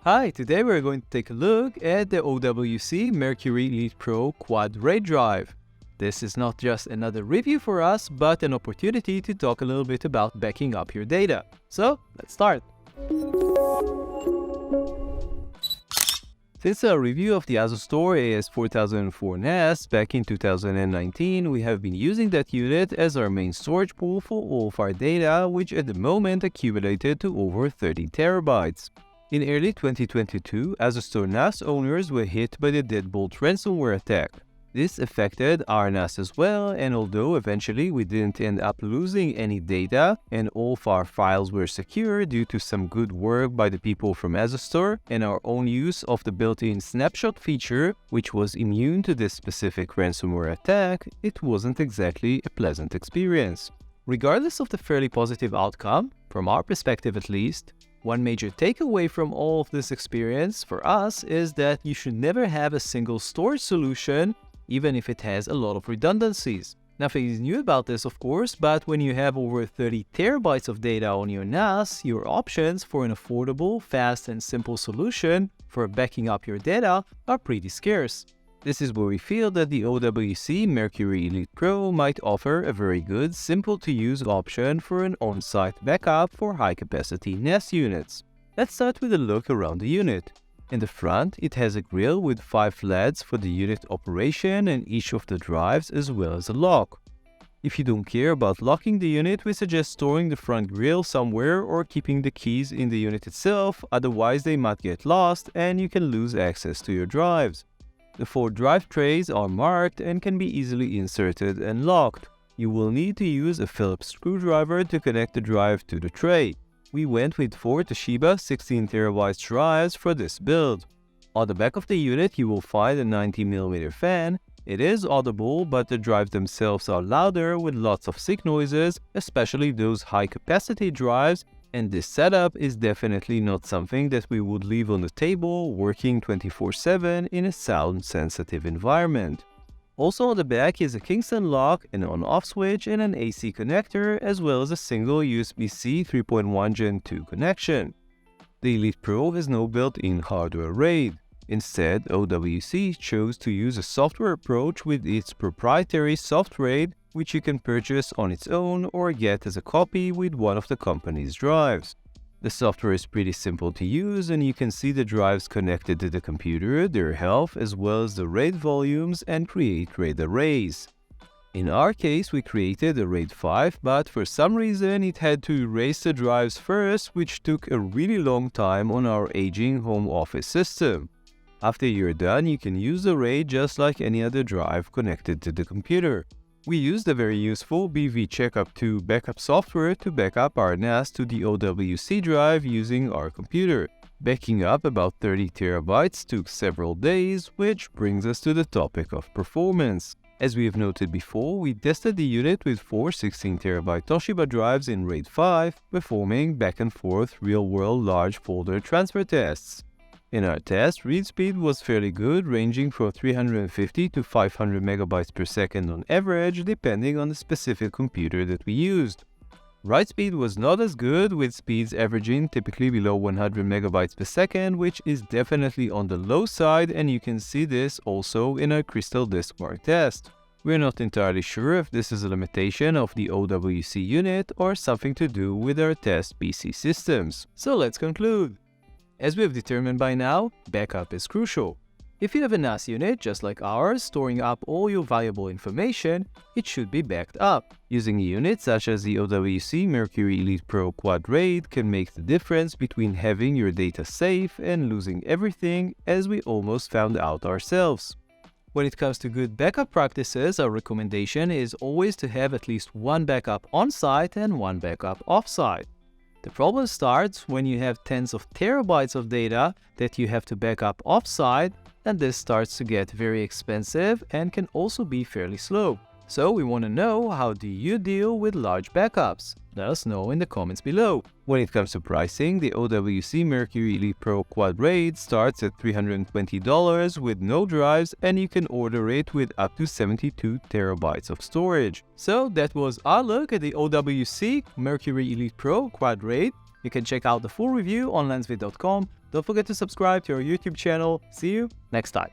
Hi, today we're going to take a look at the OWC Mercury Elite Pro Quad RAID drive. This is not just another review for us, but an opportunity to talk a little bit about backing up your data. So, let's start. Since our review of the ASUS Store AS4004 NAS back in 2019, we have been using that unit as our main storage pool for all of our data, which at the moment accumulated to over 30 terabytes. In early 2022, ASUS Store NAS owners were hit by the Deadbolt ransomware attack. This affected our NAS as well, and although eventually we didn't end up losing any data and all of our files were secure due to some good work by the people from ASUS Store and our own use of the built-in snapshot feature, which was immune to this specific ransomware attack, it wasn't exactly a pleasant experience. Regardless of the fairly positive outcome, from our perspective at least, one major takeaway from all of this experience for us is that you should never have a single storage solution, even if it has a lot of redundancies. Nothing is new about this, of course, but when you have over 30 terabytes of data on your NAS, your options for an affordable, fast and simple solution for backing up your data are pretty scarce. This is where we feel that the OWC Mercury Elite Pro might offer a very good, simple-to-use option for an on-site backup for high-capacity NAS units. Let's start with a look around the unit. In the front, it has a grille with 5 LEDs for the unit operation and each of the drives, as well as a lock. If you don't care about locking the unit, we suggest storing the front grille somewhere or keeping the keys in the unit itself, otherwise they might get lost and you can lose access to your drives. The 4 drive trays are marked and can be easily inserted and locked. You will need to use a Phillips screwdriver to connect the drive to the tray. We went with 4 Toshiba 16TB drives for this build. On the back of the unit you will find a 90mm fan. It is audible, but the drives themselves are louder with lots of sick noises, especially those high-capacity drives, and this setup is definitely not something that we would leave on the table working 24/7 in a sound-sensitive environment. Also on the back is a Kingston lock, an on-off switch and an AC connector, as well as a single USB-C 3.1 Gen 2 connection. The Elite Pro has no built-in hardware RAID. Instead, OWC chose to use a software approach with its proprietary SoftRAID, which you can purchase on its own or get as a copy with one of the company's drives. The software is pretty simple to use and you can see the drives connected to the computer, their health, as well as the RAID volumes and create RAID arrays. In our case, we created a RAID 5, but for some reason it had to erase the drives first, which took a really long time on our aging home office system. After you're done, you can use the RAID just like any other drive connected to the computer. We used a very useful BV Checkup 2 backup software to back up our NAS to the OWC drive using our computer. Backing up about 30 terabytes took several days, which brings us to the topic of performance. As we have noted before, we tested the unit with 4 16TB Toshiba drives in RAID 5, performing back and forth real-world large folder transfer tests. In our test, read speed was fairly good, ranging from 350 to 500 megabytes per second on average, depending on the specific computer that we used. Write speed was not as good, with speeds averaging typically below 100 megabytes per second, which is definitely on the low side, and you can see this also in our Crystal Disk Mark test. We're not entirely sure if this is a limitation of the OWC unit or something to do with our test PC systems. So let's conclude. As we have determined by now, backup is crucial. If you have a NAS unit just like ours, storing up all your valuable information, it should be backed up. Using a unit such as the OWC Mercury Elite Pro Quad RAID can make the difference between having your data safe and losing everything, as we almost found out ourselves. When it comes to good backup practices, our recommendation is always to have at least one backup on-site and one backup off-site. The problem starts when you have tens of terabytes of data that you have to back up off-site, and this starts to get very expensive and can also be fairly slow. So we want to know, how do you deal with large backups? Let us know in the comments below. When it comes to pricing, the OWC Mercury Elite Pro Quad RAID starts at $320 with no drives, and you can order it with up to 72 terabytes of storage. So that was our look at the OWC Mercury Elite Pro Quad RAID. You can check out the full review on lensvid.com. Don't forget to subscribe to our YouTube channel. See you next time.